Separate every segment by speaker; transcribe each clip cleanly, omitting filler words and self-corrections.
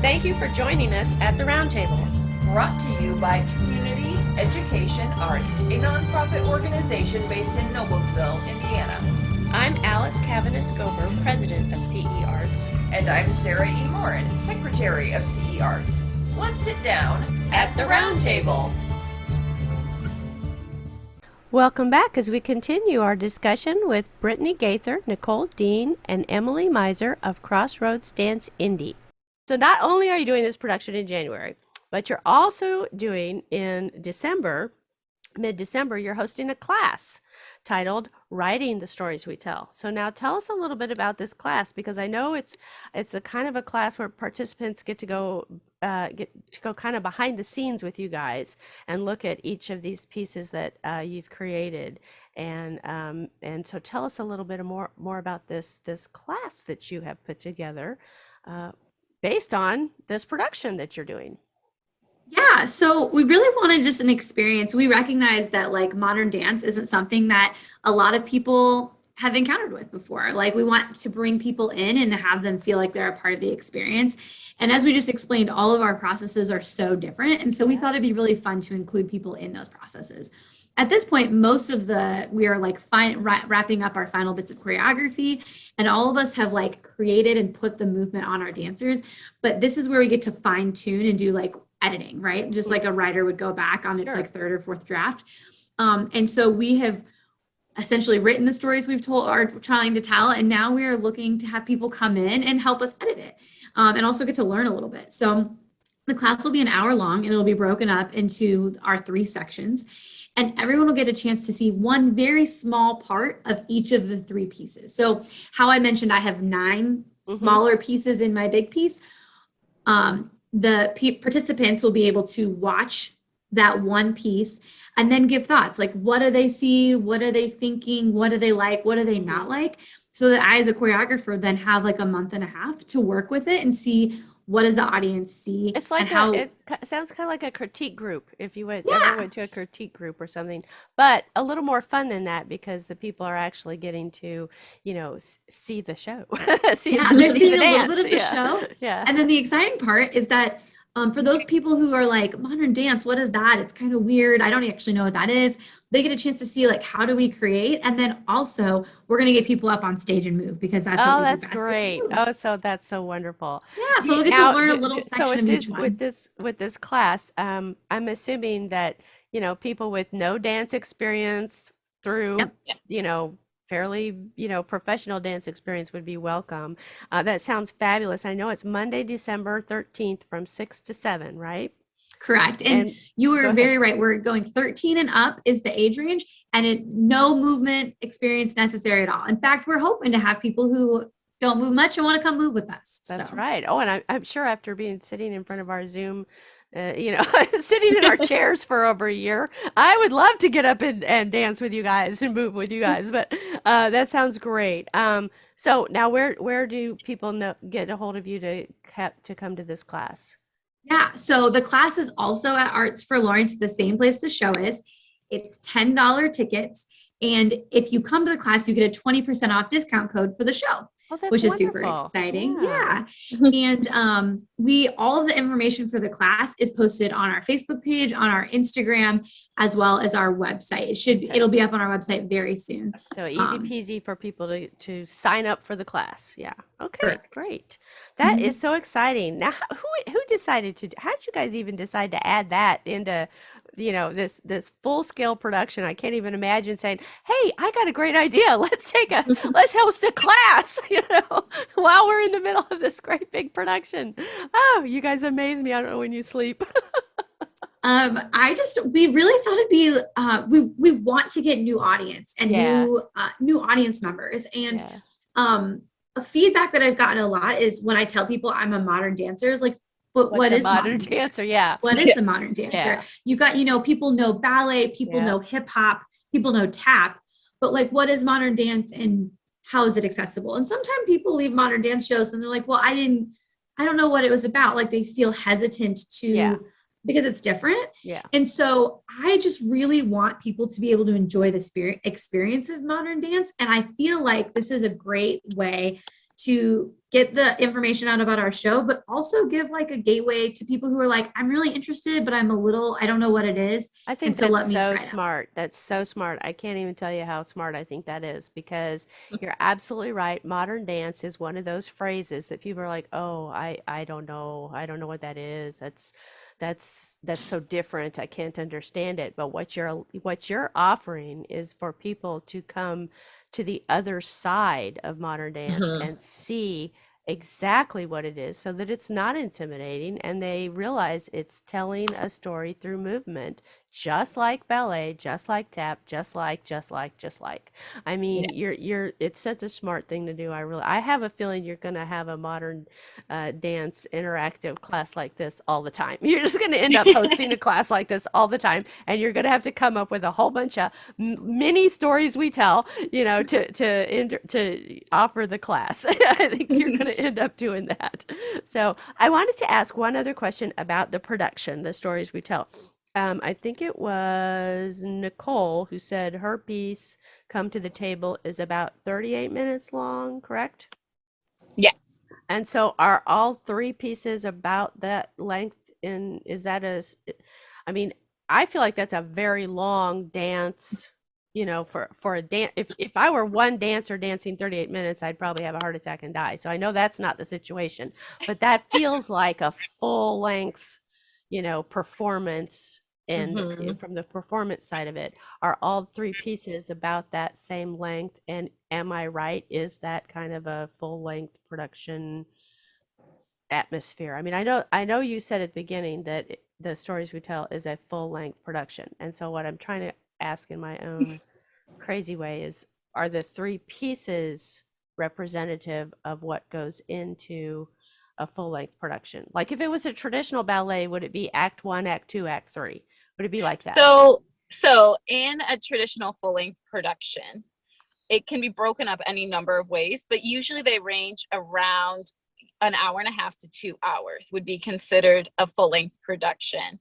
Speaker 1: Thank you for joining us at the Roundtable.
Speaker 2: Brought to you by Community Education Arts, a nonprofit organization based in Noblesville, Indiana.
Speaker 1: I'm Alice Cavanis-Gober, president of CEArts.
Speaker 2: And I'm Sarah E. Morin, secretary of CEArts. Let's sit down at the Roundtable.
Speaker 1: Welcome back as we continue our discussion with Brittany Gaither, Nicole Dean, and Emily Miser of Crossroads Dance Indy. So not only are you doing this production in January, but you're also doing in December, mid-December, you're hosting a class titled Writing the Stories We Tell. So now tell us a little bit about this class, because I know it's a kind of a class where participants get to go kind of behind the scenes with you guys and look at each of these pieces that you've created. And so tell us a little bit more about this class that you have put together based on this production that you're doing.
Speaker 3: Yeah, so we really wanted just an experience. We recognize that like modern dance isn't something that a lot of people have encountered with before. Like we want to bring people in and have them feel like they're a part of the experience. And as we just explained, all of our processes are so different. And so we thought it'd be really fun to include people in those processes. At this point, we are like wrapping up our final bits of choreography, and all of us have like created and put the movement on our dancers. But this is where we get to fine tune and do like editing, right? Just like a writer would go back on its like third or fourth draft. And so we have essentially written the stories are trying to tell, and now we are looking to have people come in and help us edit it, and also get to learn a little bit. So the class will be an hour long, and it'll be broken up into our 3 sections. And everyone will get a chance to see one very small part of each of the 3 pieces. So how I mentioned, I have 9 smaller pieces in my big piece. The participants will be able to watch that one piece and then give thoughts. Like, what do they see? What are they thinking? What do they like? What do they not like? So that I, as a choreographer, then have like a month and a half to work with it and see, what does the audience see?
Speaker 1: It's like it sounds kind of like a critique group, if you ever went to a critique group or something, but a little more fun than that, because the people are actually getting to, see the show.
Speaker 3: They're seeing a little bit of the show.
Speaker 1: Yeah.
Speaker 3: And then the exciting part is that for those people who are like, modern dance, what is that? It's kind of weird. I don't actually know what that is. They get a chance to see like, how do we create? And then also we're going to get people up on stage and move, because that's what we do best.
Speaker 1: Great. Oh, so that's so wonderful.
Speaker 3: Yeah. So we'll get to learn a little section of each one.
Speaker 1: With this class, I'm assuming that, people with no dance experience through, fairly, professional dance experience would be welcome. That sounds fabulous. I know it's Monday, December 13th from 6 to 7, right?
Speaker 3: Correct. And you were very right. We're going 13 and up is the age range, and no movement experience necessary at all. In fact, we're hoping to have people who don't move much and want to come move with us.
Speaker 1: That's right. Oh, and I'm sure after sitting in front of our Zoom, sitting in our chairs for over a year, I would love to get up and dance with you guys and move with you guys. But that sounds great. So now, where do people get a hold of you to come to this class?
Speaker 3: Yeah, so the class is also at Arts for Lawrence, the same place the show is. It's $10 tickets, and if you come to the class, you get a 20% off discount code for the show.
Speaker 1: Oh, that's
Speaker 3: which is
Speaker 1: wonderful.
Speaker 3: Super exciting. Yeah. And all of the information for the class is posted on our Facebook page, on our Instagram, as well as our website. It'll be up on our website very soon.
Speaker 1: So easy peasy for people to sign up for the class. Yeah. Okay,
Speaker 3: correct.
Speaker 1: Great. That is so exciting. Now, who decided how did you guys even decide to add that into this full scale production? I can't even imagine saying, "Hey, I got a great idea. Let's host a class," while we're in the middle of this great big production. Oh, you guys amaze me. I don't know when you sleep.
Speaker 3: We really thought it'd be, we want to get new audience and new audience members. And, a feedback that I've gotten a lot is when I tell people I'm a modern dancer, is like, but what is
Speaker 1: modern dancer? Yeah.
Speaker 3: What is the modern dancer? Yeah. You got, people know ballet, people know hip hop, people know tap, but like, what is modern dance and how is it accessible? And sometimes people leave modern dance shows and they're like, well, I don't know what it was about. Like they feel hesitant to, because it's different.
Speaker 1: Yeah.
Speaker 3: And so I just really want people to be able to enjoy the experience of modern dance. And I feel like this is a great way to get the information out about our show, but also give like a gateway to people who are like, I'm really interested, but I don't know what it is.
Speaker 1: I
Speaker 3: And
Speaker 1: think
Speaker 3: so
Speaker 1: that's
Speaker 3: let me
Speaker 1: so
Speaker 3: try that.
Speaker 1: smart. That's so smart. I can't even tell you how smart I think that is because you're absolutely right. Modern dance is one of those phrases that people are like, "Oh, I don't know. I don't know what that is. That's so different. I can't understand it." But what you're offering is for people to come to the other side of modern dance
Speaker 4: Mhm.
Speaker 1: and see exactly what it is so that it's not intimidating and they realize it's telling a story through movement, just like ballet, just like tap, just like. I
Speaker 4: Yeah.
Speaker 1: mean, it's such a smart thing to do. I have a feeling you're going to have a modern dance interactive class like this all the time. You're just going to end up hosting a class like this all the time, and you're going to have to come up with a whole bunch of mini stories we tell, to offer the class. I think you're going to end up doing that. So I wanted to ask one other question about the production, the stories we tell. I think it was Nicole who said her piece, Come to the Table, is about 38 minutes long, correct?
Speaker 4: Yes.
Speaker 1: And so are all three pieces about that length in, is that I mean, I feel like that's a very long dance, for a dance. If I were one dancer dancing 38 minutes, I'd probably have a heart attack and die. So I know that's not the situation, but that feels like a full length, performance. And
Speaker 4: Hmm.
Speaker 1: from the performance side of it, are all three pieces about that same length? And am I right? Is that kind of a full length production atmosphere? I mean, I know you said at the beginning that the stories we tell is a full length production. And so what I'm trying to ask in my own crazy way is, are the three pieces representative of what goes into a full length production? Like if it was a traditional ballet, would it be act one, act two, act three? Would it be like that?
Speaker 4: So in a traditional full-length production, it can be broken up any number of ways, but usually they range around an hour and a half to 2 hours would be considered a full-length production.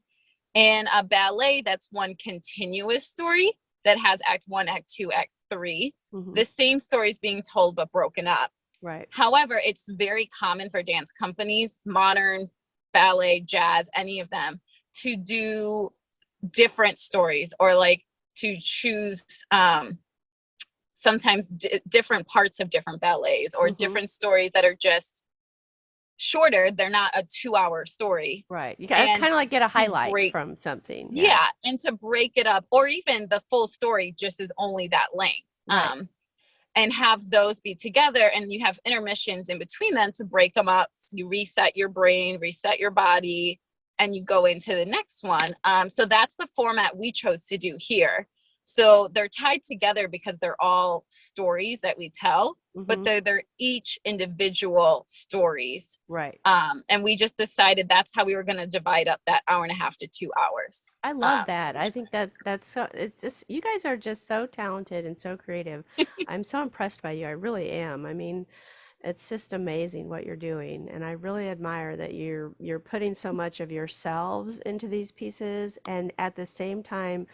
Speaker 4: In a ballet, that's one continuous story that has act one, act two, act three.
Speaker 1: Hmm.
Speaker 4: The same story is being told but broken up.
Speaker 1: Right.
Speaker 4: However, it's very common for dance companies, modern, ballet, jazz, any of them, to do different stories or like to choose sometimes different parts of different ballets or
Speaker 1: Hmm.
Speaker 4: different stories that are just shorter. They're not a 2 hour story.
Speaker 1: Right. You guys
Speaker 4: And
Speaker 1: kind of like get a
Speaker 4: to
Speaker 1: highlight
Speaker 4: break,
Speaker 1: from something. Yeah.
Speaker 4: yeah, and to break it up, or even the full story just is only that length.
Speaker 1: Right.
Speaker 4: And have those be together, and you have intermissions in between them to break them up. You reset your brain, reset your body, and you go into the next one. So that's the format we chose to do here. So they're tied together because they're all stories that we tell, but
Speaker 1: Hmm.
Speaker 4: they're each individual stories.
Speaker 1: Right.
Speaker 4: And we just decided that's how we were going to divide up that hour and a half to 2 hours.
Speaker 1: I love that. I think that's so, it's just, you guys are just so talented and so creative. I'm so impressed by you. I really am. I mean, it's just amazing what you're doing, and I really admire that you're putting so much of yourselves into these pieces and at the same time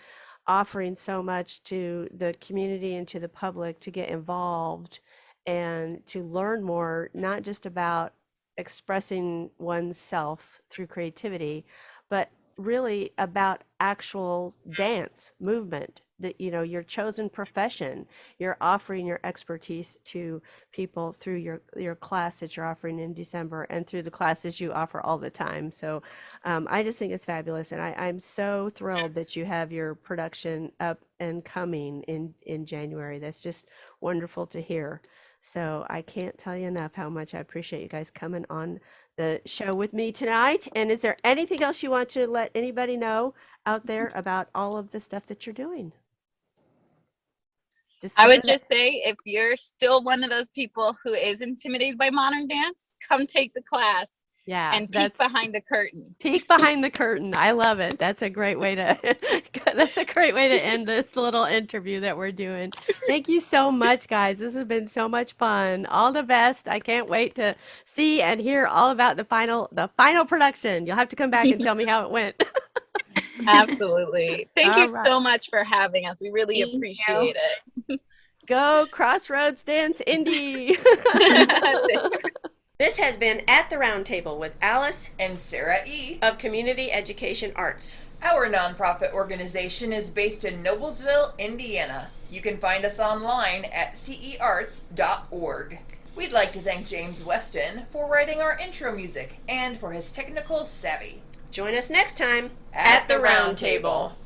Speaker 1: offering so much to the community and to the public to get involved and to learn more, not just about expressing oneself through creativity, but really about actual dance movement, that your chosen profession. You're offering your expertise to people through your class that you're offering in December and through the classes you offer all the time. So I just think it's fabulous, and I'm so thrilled that you have your production up and coming in January. That's just wonderful to hear. So I can't tell you enough how much I appreciate you guys coming on the show with me tonight. And is there anything else you want to let anybody know out there about all of the stuff that you're doing? Just
Speaker 4: I
Speaker 1: go
Speaker 4: would
Speaker 1: ahead.
Speaker 4: just say, if you're still one of those people who is intimidated by modern dance, come take the class
Speaker 1: Yeah,
Speaker 4: and peek
Speaker 1: that's
Speaker 4: behind the curtain.
Speaker 1: peek behind the curtain. I love it. That's a great way to that's a great way to end this little interview that we're doing. Thank you so much, guys. This has been so much fun. All the best. I can't wait to see and hear all about the final production. You'll have to come back and tell me how it went.
Speaker 4: Absolutely. Thank you
Speaker 1: All right.
Speaker 4: so much for having us. We really
Speaker 3: Thank
Speaker 4: appreciate
Speaker 3: you.
Speaker 4: it.
Speaker 1: Go Crossroads Dance Indy! This has been At the Round Table with Alice
Speaker 2: And Sarah E.
Speaker 1: of Community Education Arts.
Speaker 2: Our nonprofit organization is based in Noblesville, Indiana. You can find us online at CEArts.org. We'd like to thank James Weston for writing our intro music and for his technical savvy.
Speaker 1: Join us next time
Speaker 2: At the Round Table.